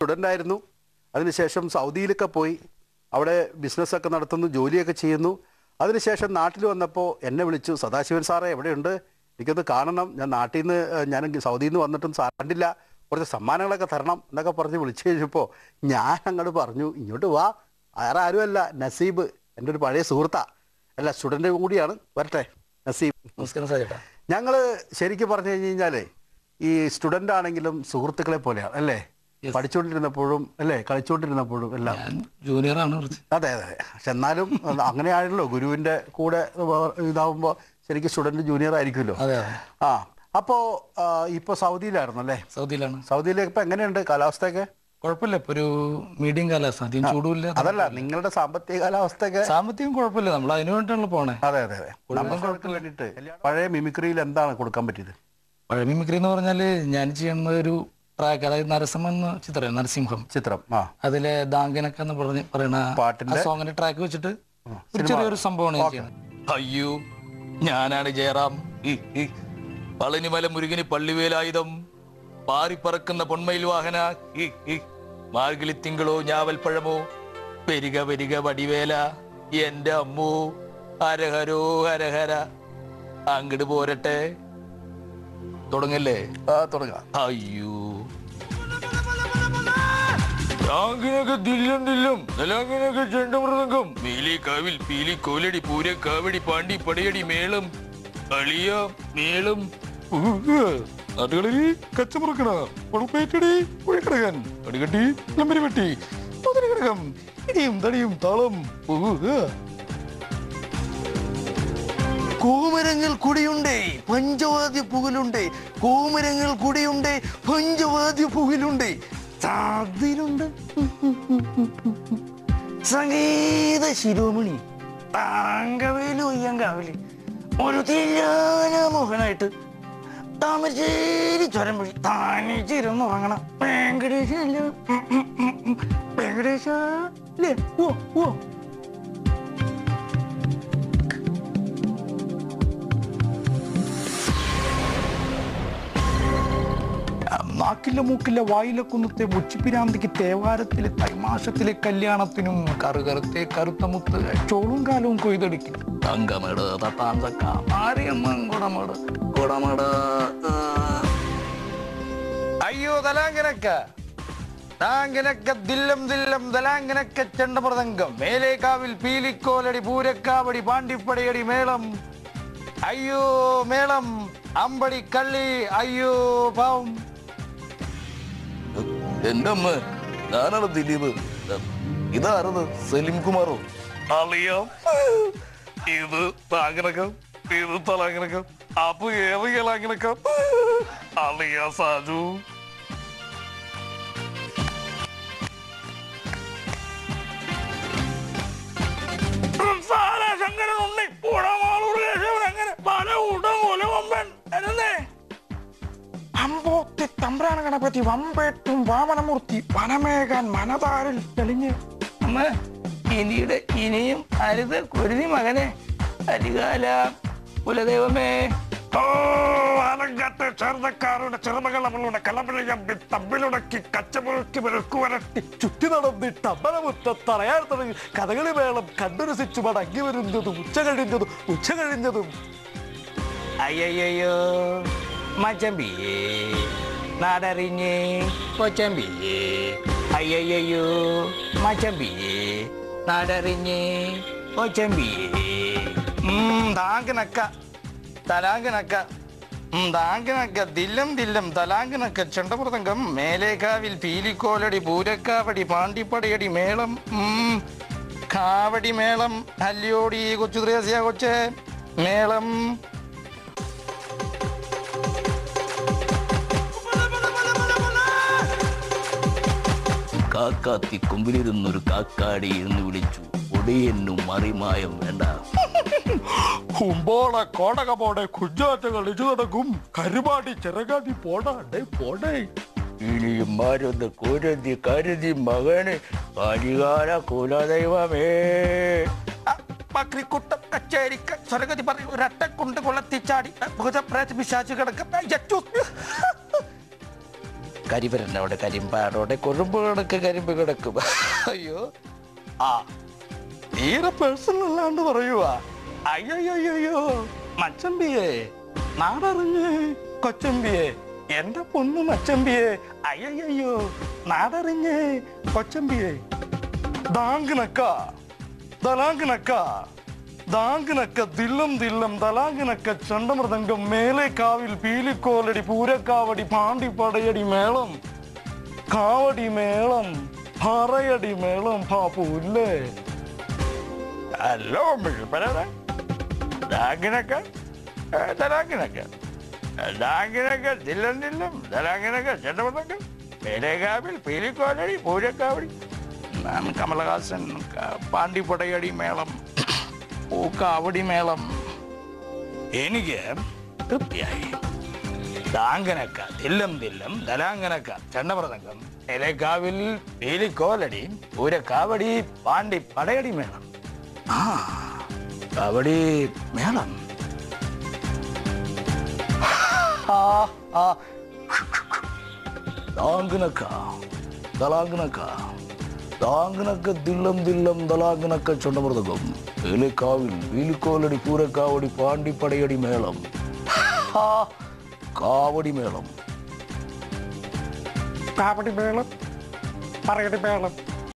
Student ആയിരുന്നു. അതിനുശേഷം സൗദിയിലൊക്കെ പോയി അവിടെ ബിസിനസ്സൊക്കെ നടത്തുന്നു, ജോലിയൊക്കെ ചെയ്യുന്നു. അതിനുശേഷം നാട്ടിൽ വന്നപ്പോൾ എന്നെ വിളിച്ചു, സദാശിവൻ സാറേ എവിടെയുണ്ട്, എനിക്കൊന്ന് കാണണം, ഞാൻ നാട്ടിൽ നിന്ന് ഞാൻ സൗദിയിൽ നിന്ന് വന്നിട്ടും സാർ കണ്ടില്ല, കുറച്ച് സമ്മാനങ്ങളൊക്കെ തരണം എന്നൊക്കെ പറഞ്ഞ് വിളിച്ചു കഴിഞ്ഞപ്പോൾ ഞാൻ അങ്ങോട്ട് പറഞ്ഞു, ഇങ്ങോട്ട് വാ, വേറെ ആരുമല്ല, നസീബ്, എൻ്റെ ഒരു പഴയ സുഹൃത്താണ്, അല്ല സ്റ്റുഡൻ്റ് കൂടിയാണ്, വരട്ടെ നസീബ്. നമസ്കാരം സാർ ചേട്ടാ. ഞങ്ങൾ ശരിക്കും പറഞ്ഞു കഴിഞ്ഞ് കഴിഞ്ഞാൽ ഈ സ്റ്റുഡൻ്റ് ആണെങ്കിലും സുഹൃത്തുക്കളെ പോലെയാണ് അല്ലേ, പഠിച്ചുകൊണ്ടിരുന്നപ്പോഴും അല്ലേ, കളിച്ചുകൊണ്ടിരുന്നപ്പോഴും എല്ലാം. ജൂനിയറാണ്. അതെ അതെ, പക്ഷെ എന്നാലും അങ്ങനെയാണല്ലോ ഗുരുവിൻ്റെ കൂടെ ഇതാവുമ്പോൾ ശരിക്കും സ്റ്റുഡൻറ്റ് ജൂനിയർ ആയിരിക്കുമല്ലോ. ആ, അപ്പോൾ ഇപ്പോൾ സൗദിയിലായിരുന്നു അല്ലേ? സൗദിയിലേക്ക് ഇപ്പം എങ്ങനെയുണ്ട് കാലാവസ്ഥയൊക്കെ? കുഴപ്പമില്ല, ഇപ്പൊ ഒരു മീഡിയം കാലാവസ്ഥ, അധികം ചൂടുമില്ല. അതല്ല, നിങ്ങളുടെ സാമ്പത്തിക കാലാവസ്ഥയൊക്കെ? സാമ്പത്തികം കുഴപ്പമില്ല, നമ്മൾ അതിന് വേണ്ടിയാണല്ലോ പോണേ. അതെ അതെ അതെ, നമുക്ക് വേണ്ടിയിട്ട്. പഴയ മിമിക്രിയിൽ എന്താണ് കൊടുക്കാൻ പറ്റിയത്? പഴയ മിമിക്രി എന്ന് പറഞ്ഞാല് ഞാൻ ചെയ്യുന്ന ഒരു ട്രാക്ക്, അതായത് നരസിംഹം എന്ന ചിത്രം, നരസിംഹം ചിത്രം, അതിലെ ദാങ്കനക്ക എന്ന് പറയുന്ന പാട്ടിന്റെ സോങ്ങിന്റെ ട്രാക്ക് വെച്ചിട്ട് ഒരു ചെറിയൊരു സംഭവമാണ് ഞാൻ ചെയ്യുന്നത്. അയ്യോ, ഞാനാണ് ജയറാം, പളനിമല മുരുകന് പള്ളിവേലായുധം, പാറിപ്പറക്കുന്ന പൊന്മയിൽ വാഹന, മാർഗിളി തിങ്കളോ ഞാവൽപ്പഴമോ, പെരിക പെരിക വടിവേല, എന്റെ അമ്മോ, ഹരഹരോ ഹരഹര, അങ്ങട് പോരട്ടെ. തുടങ്ങല്ലേ? തുടങ്ങാം. അയ്യോ, ദില്ലും ദില്ലും നിലാങ്കിനൊക്കെ ചെണ്ടമൃതംഗം, മേലി കാവിൽ പീലി കോലടി പൂര കാവടി പാണ്ടി പടയടി മേളം, അളിയ മേളം, നാട്ടുകളിൽ കച്ചമുറുക്കണ പൊളപ്പേറ്റടി ഒഴിക്കടകൻ അടികട്ടി നമ്പരി വെട്ടി ഘടകം ഇടിയും തടിയും താളം. കോമരങ്ങൾ കുടിയുണ്ടേ പഞ്ചവാദ്യ പുകലുണ്ടേ, കോമരങ്ങൾ കുടിയുണ്ടേ പഞ്ചവാദ്യ പുകലുണ്ടേ, സാധ്യതയുണ്ട് സംഗീത ശിരോമണി താങ്കവേലു ഒയ്യങ്കാവില് ഒരു തില്ലാന മോഹനായിട്ട് താമരശ്ശേരി ചുരം വഴി താനിച്ചിരുന്നുറങ്ങണം. വെങ്കടേശല്ലേ, വെങ്കടേശല്ലേ, ഓ ഓ. നാക്കിലെ മൂക്കിലെ വായിലെ കുന്നത്തെ മുച്ചിപ്പിരാന്തിക്ക് തേവാരത്തിലെ തൈമാസത്തിലെ കല്യാണത്തിനും കറുകറുത്തെ കറുത്തമുത്ത് ചോളും കാലവും കൊയ്തെടുക്കും. തങ്കമേട് തട്ടാന്തക്ക മാരിയമ്മൻ കുടമേട് കുടമേട്. അയ്യോ തലാങ്കനക്ക താങ്കനക്ക ദില്ലം ദില്ലം തലാങ്കനക്ക ചെണ്ടമൃതംഗം, മേലേക്കാവിൽ പീലിക്കോലടി പൂരക്കാവടി പാണ്ടിപ്പടയടി മേളം, അയ്യോ മേളം അമ്പടി കള്ളി, അയ്യോ പാവം. എന്റെ അമ്മ, ഞാനാണ് ദിലീപ്, ഇതാരത് സലീം കുമാറോ? അറിയാം, ഇത് താങ്കനക്കം, ഇത് തലാങ്കനക്കം, അപ്പൊ ഏത് കലാങ്കനക്കം അറിയാ സാജു. അമ്പോത്തി തമ്പ്രാന ഗണപതി വമ്പേറ്റും വാമനമൂർത്തി വനമേകാൻ മനതാരിൽ തെളിഞ്ഞ്. അമ്മ, ഇനിയുടെ ഇനിയും അരുത് കുരുതി മകനെ, അരികാല കുലദൈവമേ. ചെറുതക്കാരുടെ ചെറുമകളുടെ കലപിഴമ്പി തമ്മിലുടക്കി കച്ചമുറുക്കി വെറുക്കുവരട്ടി ചുറ്റി നടന്നിട്ട് അമ്പലമുറ്റത്തറയാൻ തുടങ്ങി കഥകളി മേളം കണ്ടുരസിച്ചു മടങ്ങി വരുന്നതും ഉച്ച കഴിഞ്ഞതും. അയ്യോ മച്ചമ്പിയേ നാടറിഞ്ഞേ കൊച്ചമ്പിയേ, അയ്യോ മച്ചമ്പിയേ നാടറിഞ്ഞേ കൊച്ചമ്പിയേ. താങ്കനക്ക തലാങ്കനക്ക താങ്കനക്ക ദില്ലം ദില്ലം തലാങ്കനക്ക ചെണ്ടമൃതംഗം, മേലേക്കാവിൽ പീലിക്കോലടി പൂരക്കാവടി പാണ്ടിപ്പടയടി മേളം, കാവടി മേളം, അല്ലിയോടി കൊച്ചു ത്രേസ്യ കൊച്ചേ മേളം. കാക്കാത്തി കൊമ്പിലിരുന്നൊരു കാക്കാടി എന്ന് വിളിച്ചു, ഒടിയെന്നും മറിമായം വേണ്ട. കുമ്പോളെ കോടകമോടെ കുഞ്ചാറ്റകൾ ഇച്ചു നടക്കും, കരുപാടി ചിറകാതി പോടാണ്ടേ പോടേ. ഇനിയും മരുന്ന് കുരുതി കരുതി മകന് പരികാല കുലദൈവമേ. പക്രിക്കുട്ടം കച്ചേരിക്ക സ്വരഗതി പറയും, ഒരട്ടക്കൊണ്ട് കൊളത്തിച്ചാടി ഭൂതപ്രേത പിശാച് കിടക്കും. കരിവരൻ്റെ അവിടെ കരിമ്പാടോടെ കൊഴുമ്പുകളൊക്കെ കരിമ്പ് കിടക്കും. അയ്യോ ആ തീരെ പേഴ്സണൽ അല്ലാണ്ട് പറയുവാ. അയ്യോ മച്ചമ്പിയെ നാടറിഞ്ഞ് കൊച്ചമ്പിയെ എന്റെ പൊന്നു മച്ചമ്പിയെ. അയ്യോ നാടറിഞ്ഞ് കൊച്ചമ്പിയെ. ദാങ്കിനക്ക ദലാങ്കിനക്ക ദാങ്കിനക്ക ദില്ലം ദില്ലം ദലാങ്കിനക്ക ചണ്ടമൃതംഗം മേലെ കാവിൽ പീലിക്കോലടി പൂരക്കാവടി പാണ്ടി പടയടി മേളം കാവടി മേളം പറയടി മേളം പാപ്പൂല്ലേ. ഹലോ ദാങ്കിനക്ക ദലാങ്കിനക്ക ദാങ്കിനക്ക ദില്ലം ദില്ലം ദലാങ്കിനക്ക ചണ്ടമൃതംഗം മേലെ കാവിൽ പീലിക്കോലടി പൂരക്കാവടി കമലഹാസൻ പാണ്ടി പടയടി മേളം കാവടി മേളം. എനിക്ക് തൃപ്തിയായി. ദാങ്കനക്ക ദില്ലം ദില്ലം ദലാങ്കനക്ക ചണ്ടമൃതംഗം മേലേക്കാവിൽ പീലിക്കോലടി പൂരക്കാവടി പാണ്ടി പടയടി മേളം. ആ കാവടി മേളം. ദാങ്കനക്ക ദലാങ്കനക്ക ദാങ്കനക്ക ദില്ലം ദില്ലം ദലാങ്കനക്ക ചണ്ടമൃതകം ഏലേക്കാവിൽ വീലിക്കോലടി പൂരക്കാവടി പാണ്ടി പടയടി മേളം. കാവടി മേളം. കാവടി മേളം പറയടി മേളം.